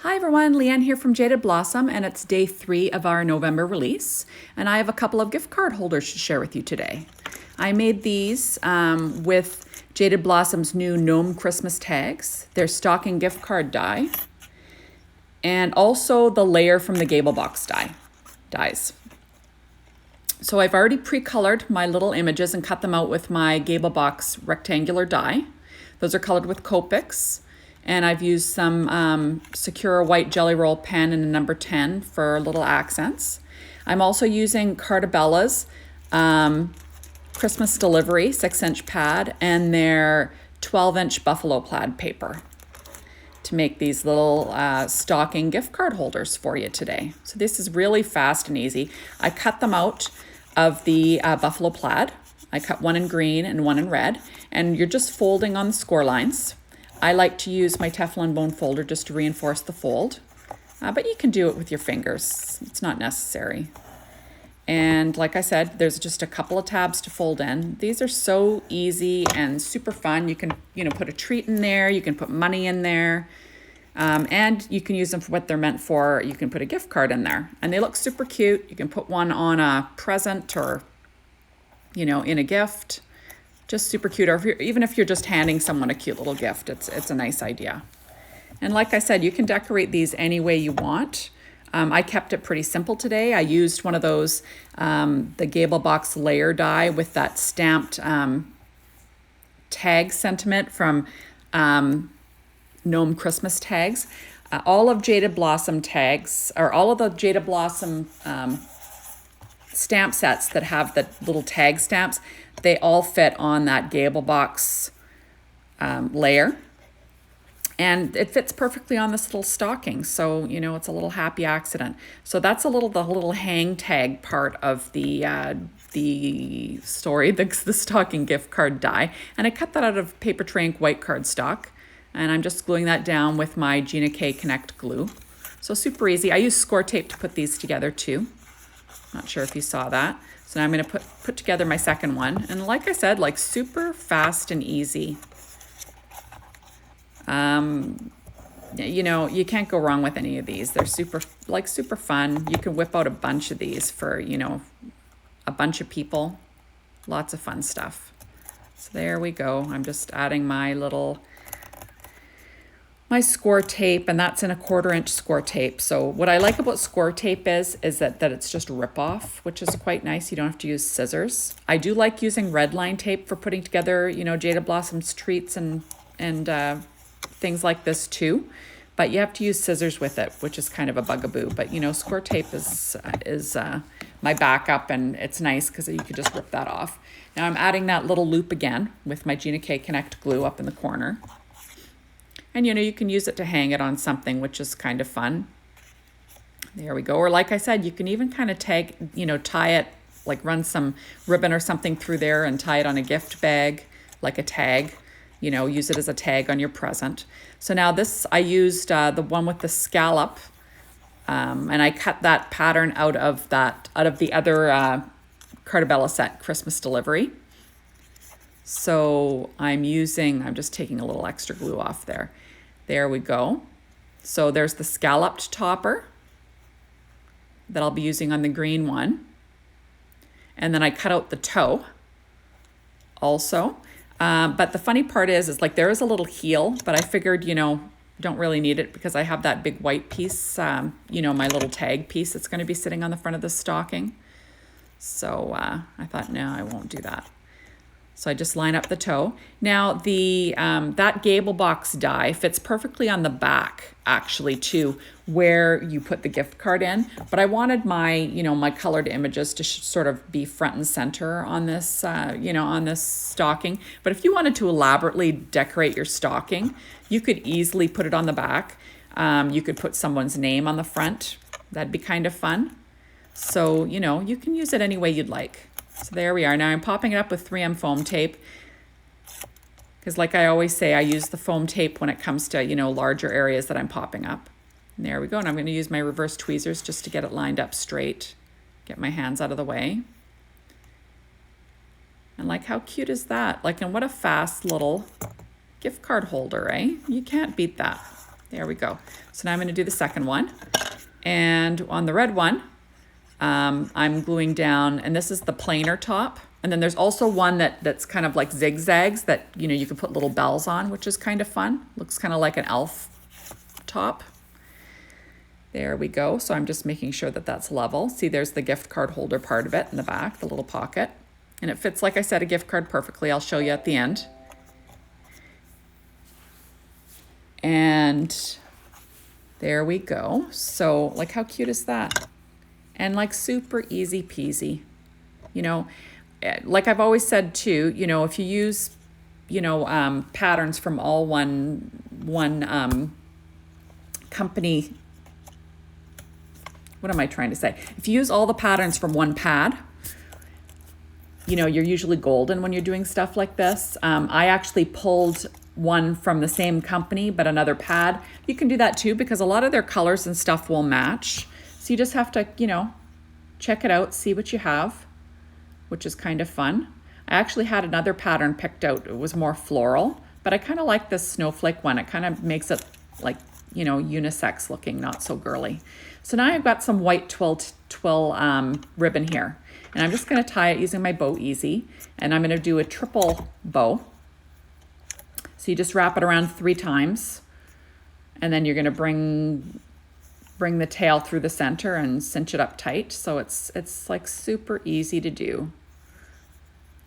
Hi everyone, Leanne here from Jaded Blossom, and it's day 3 of our November release, and I have a couple of gift card holders to share with you today. I made these with Jaded Blossom's new Gnome Christmas tags, their stocking gift card die, and also the layer from the Gable Box dies. So I've already pre-colored my little images and cut them out with my Gable Box rectangular die. Those are colored with Copics. And I've used some Secura white jelly roll pen in a number 10 for little accents. I'm also using Cartabella's Christmas Delivery 6-inch pad and their 12-inch buffalo plaid paper to make these little stocking gift card holders for you today. So this is really fast and easy. I cut them out of the buffalo plaid. I cut one in green and one in red, and you're just folding on the score lines. I like to use my Teflon bone folder just to reinforce the fold, but you can do it with your fingers. It's not necessary. And like I said, there's just a couple of tabs to fold in. These are so easy and super fun. You can, put a treat in there. You can put money in there, and you can use them for what they're meant for. You can put a gift card in there, and they look super cute. You can put one on a present or, in a gift. Just super cute, or even if you're just handing someone a cute little gift, it's a nice idea. And like I said, you can decorate these any way you want. I kept it pretty simple today. I used one of those, the Gable Box layer die with that stamped tag sentiment from Gnome Christmas tags. All of Jaded Blossom tags, or all of the Jaded Blossom stamp sets that have the little tag stamps, they all fit on that Gable Box layer. And it fits perfectly on this little stocking. So, it's a little happy accident. So that's the little hang tag part of the story, the stocking gift card die. And I cut that out of Paper Trank white cardstock. And I'm just gluing that down with my Gina K Connect glue. So super easy. I use score tape to put these together too. Not sure if you saw that. So now I'm going to put together my second one. And like I said, super fast and easy. You can't go wrong with any of these. They're super fun. You can whip out a bunch of these for, a bunch of people. Lots of fun stuff. So there we go. I'm just adding my score tape, and that's in a 1/4-inch score tape. So what I like about score tape is that it's just rip off, which is quite nice. You don't have to use scissors. I do like using red line tape for putting together, Jaded Blossom's treats and things like this too. But you have to use scissors with it, which is kind of a bugaboo. But score tape is my backup, and it's nice because you could just rip that off. Now I'm adding that little loop again with my Gina K Connect glue up in the corner. And you can use it to hang it on something, which is kind of fun. There we go. Or like I said, you can even kind of tie it, run some ribbon or something through there and tie it on a gift bag, like a tag. Use it as a tag on your present. So now this, I used the one with the scallop, and I cut that pattern out of the other Cartabella set, Christmas Delivery. So I'm just taking a little extra glue off there. There we go. So there's the scalloped topper that I'll be using on the green one. And then I cut out the toe also. But the funny part is there is a little heel, but I figured, don't really need it because I have that big white piece, my little tag piece that's going to be sitting on the front of the stocking. So I thought, no, I won't do that. So I just line up the toe. Now that Gable Box die fits perfectly on the back actually too, where you put the gift card in. But I wanted my colored images to sort of be front and center on this, on this stocking. But if you wanted to elaborately decorate your stocking, you could easily put it on the back. You could put someone's name on the front. That'd be kind of fun. So, you can use it any way you'd like. So there we are. Now I'm popping it up with 3M foam tape because like I always say, I use the foam tape when it comes to, larger areas that I'm popping up. And there we go. And I'm going to use my reverse tweezers just to get it lined up straight. Get my hands out of the way. And how cute is that? And what a fast little gift card holder, eh? You can't beat that. There we go. So now I'm going to do the second one. And on the red one, I'm gluing down, and this is the plainer top. And then there's also one that's kind of like zigzags that, you know, you can put little bells on, which is kind of fun. Looks kind of like an elf top. There we go. So I'm just making sure that that's level. See, there's the gift card holder part of it in the back, the little pocket. And it fits, like I said, a gift card perfectly. I'll show you at the end. And there we go. So like, how cute is that? And like super easy peasy. You know, like I've always said too, you know, if you use, you know, patterns from all one company, what am I trying to say? If you use all the patterns from one pad, you know, you're usually golden when you're doing stuff like this. I actually pulled one from the same company, but another pad. You can do that too, because a lot of their colors and stuff will match. So you just have to, you know, check it out, see what you have, which is kind of fun. I actually had another pattern picked out. It was more floral, but I kind of like this snowflake one. It kind of makes it like, you know, unisex looking, not so girly. So now I've got some white twill ribbon here, and I'm just going to tie it using my Bow Easy, and I'm going to do a triple bow. So you just wrap it around 3 times, and then you're going to bring the tail through the center and cinch it up tight. So it's like super easy to do.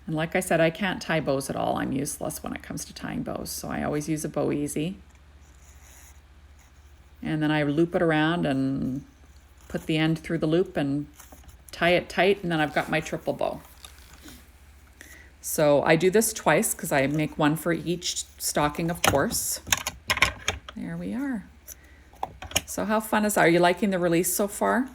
And like I said, I can't tie bows at all. I'm useless when it comes to tying bows. So I always use a Bow Easy. And then I loop it around and put the end through the loop and tie it tight, and then I've got my triple bow. So I do this twice because I make one for each stocking, of course. There we are. So how fun is that? Are you liking the release so far?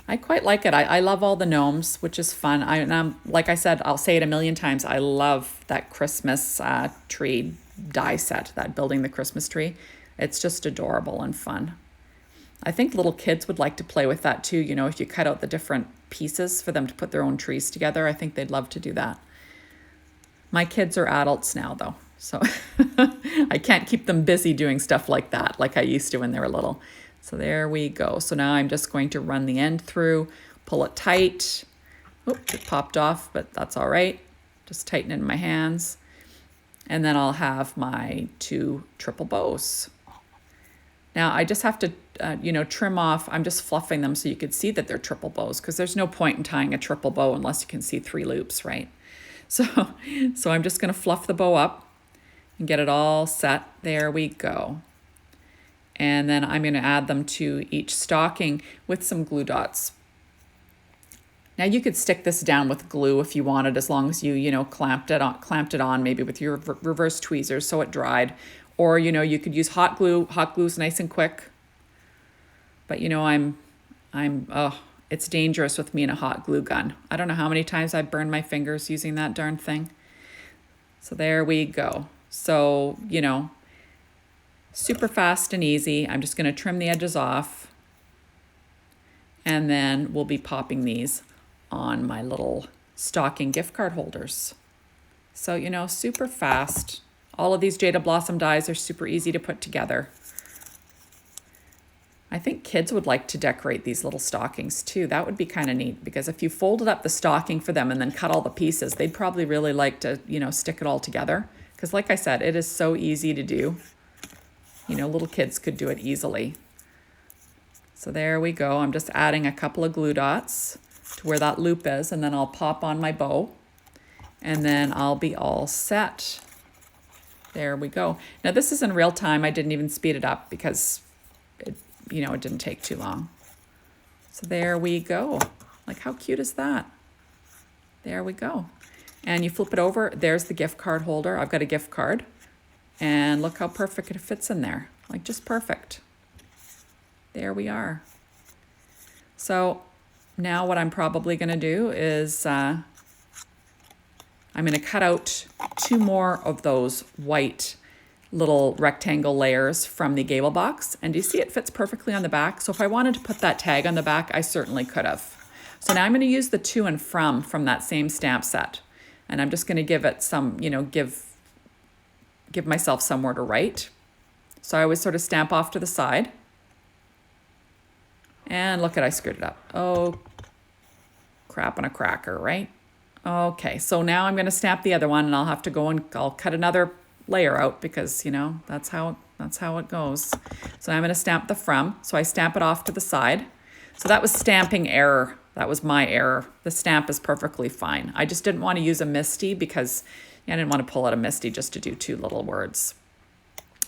I quite like it. I love all the gnomes, which is fun. Like I said, I'll say it a million times, I love that Christmas tree die set, that building the Christmas tree. It's just adorable and fun. I think little kids would like to play with that too. You know, if you cut out the different pieces for them to put their own trees together, I think they'd love to do that. My kids are adults now though, so I can't keep them busy doing stuff like that like I used to when they were little. So there we go. So now I'm just going to run the end through, pull it tight. Oops, it popped off, but that's all right. Just tighten it in my hands. And then I'll have my 2 triple bows. Now I just have to, you know, trim off. I'm just fluffing them so you could see that they're triple bows, because there's no point in tying a triple bow unless you can see 3 loops, right? So I'm just going to fluff the bow up and get it all set. There we go. And then I'm going to add them to each stocking with some glue dots. Now you could stick this down with glue if you wanted, as long as you know, clamped it on maybe with your reverse tweezers so it dried. Or, you know, you could use hot glue. Hot glue's nice and quick. But, you know, it's dangerous with me and a hot glue gun. I don't know how many times I've burned my fingers using that darn thing. So there we go. So, you know, super fast and easy. I'm just going to trim the edges off. And then we'll be popping these on my little stocking gift card holders. So, you know, super fast. All of these Jaded Blossom dies are super easy to put together. I think kids would like to decorate these little stockings too. That would be kind of neat, because if you folded up the stocking for them and then cut all the pieces, they'd probably really like to, you know, stick it all together. Because like I said, it is so easy to do. You know, little kids could do it easily. So there we go. I'm just adding a couple of glue dots to where that loop is, and then I'll pop on my bow, and then I'll be all set. There we go. Now this is in real time. I didn't even speed it up because it didn't take too long. So there we go. Like, how cute is that? There we go. And you flip it over. There's the gift card holder. I've got a gift card. And look how perfect it fits in there. Like, just perfect. There we are. So now what I'm probably going to do is I'm going to cut out 2 more of those white little rectangle layers from the gable box. And you see it fits perfectly on the back. So if I wanted to put that tag on the back, I certainly could have. So now I'm going to use the to and from that same stamp set. And I'm just going to give it some, give myself somewhere to write. So I always sort of stamp off to the side. And look at, I screwed it up. Oh, crap on a cracker, right? Okay, so now I'm going to stamp the other one, and I'll have to go and I'll cut another layer out because, you know, that's how it goes. So now I'm going to stamp the from. So I stamp it off to the side. So that was stamping error. That was my error. The stamp is perfectly fine. I just didn't want to use a MISTI because I didn't want to pull out a MISTI just to do two little words.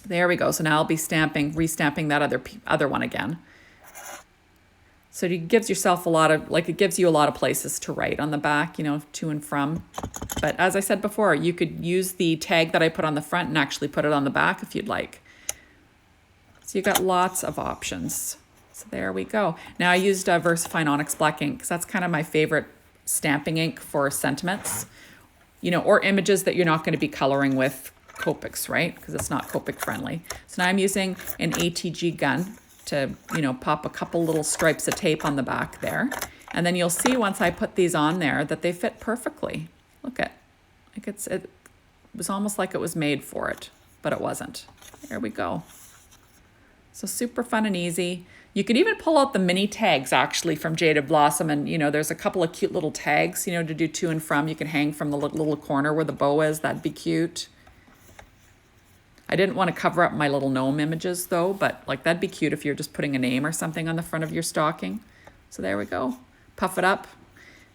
There we go. So now I'll be restamping that other one again. So it gives yourself a lot of, like, it gives you a lot of places to write on the back, you know, to and from. But as I said before, you could use the tag that I put on the front and actually put it on the back if you'd like. So you got lots of options. So there we go. Now I used VersaFine Onyx Black ink because that's kind of my favorite stamping ink for sentiments, you know, or images that you're not going to be coloring with Copics, right? Because it's not Copic friendly. So now I'm using an ATG gun to, you know, pop a couple little stripes of tape on the back there. And then you'll see once I put these on there that they fit perfectly. Look at, like it was almost like it was made for it, but it wasn't. There we go. So super fun and easy. You could even pull out the mini tags actually from Jaded Blossom, and you know, there's a couple of cute little tags, you know, to do to and from. You can hang from the little corner where the bow is. That'd be cute. I didn't want to cover up my little gnome images though, but like that'd be cute if you're just putting a name or something on the front of your stocking. So there we go. Puff it up.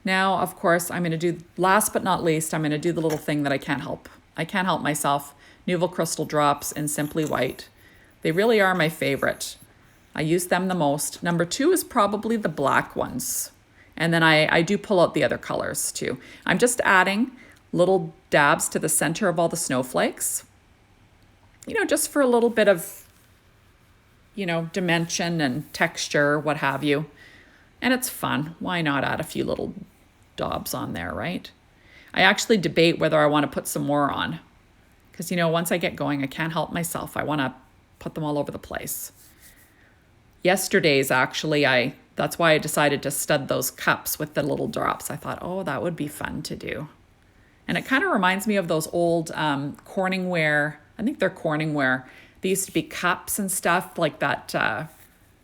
Now, of course, I'm going to do, last but not least, I'm going to do the little thing that I can't help. I can't help myself. Nouveau Crystal Drops in Simply White. They really are my favorite. I use them the most. Number 2 is probably the black ones. And then I do pull out the other colors too. I'm just adding little dabs to the center of all the snowflakes. You know, just for a little bit of, you know, dimension and texture, what have you. And it's fun. Why not add a few little daubs on there, right? I actually debate whether I want to put some more on. Because, you know, once I get going, I can't help myself. I want to put them all over the place. Yesterday's actually, that's why I decided to stud those cups with the little drops. I thought, oh, that would be fun to do. And it kind of reminds me of those old Corningware, I think they're Corningware. They used to be cups and stuff like that.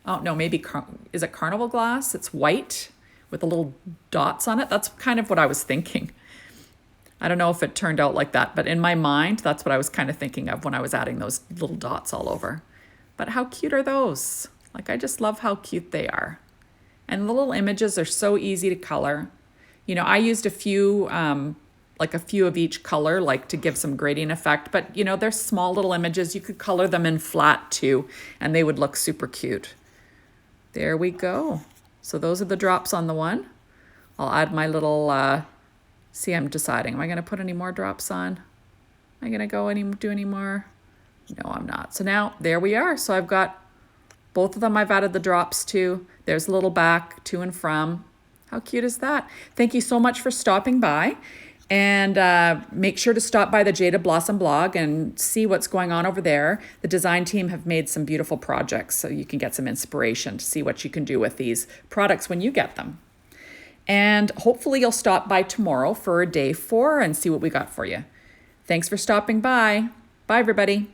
Oh, no, maybe, is it Carnival glass? It's white with the little dots on it. That's kind of what I was thinking. I don't know if it turned out like that, but in my mind, that's what I was kind of thinking of when I was adding those little dots all over. But how cute are those? Like, I just love how cute they are. And the little images are so easy to color. You know, I used a few, like a few of each color, like to give some gradient effect. But, you know, they're small little images. You could color them in flat too, and they would look super cute. There we go. So those are the drops on the one. I'll add my little, see, I'm deciding, am I going to put any more drops on? Am I going to do any more? No, I'm not. So now there we are. So I've got both of them. I've added the drops to. There's a little back to and from. How cute is that? Thank you so much for stopping by. And make sure to stop by the Jaded Blossom blog and see what's going on over there. The design team have made some beautiful projects, so you can get some inspiration to see what you can do with these products when you get them. And hopefully you'll stop by tomorrow for day 4 and see what we got for you. Thanks for stopping by. Bye, everybody.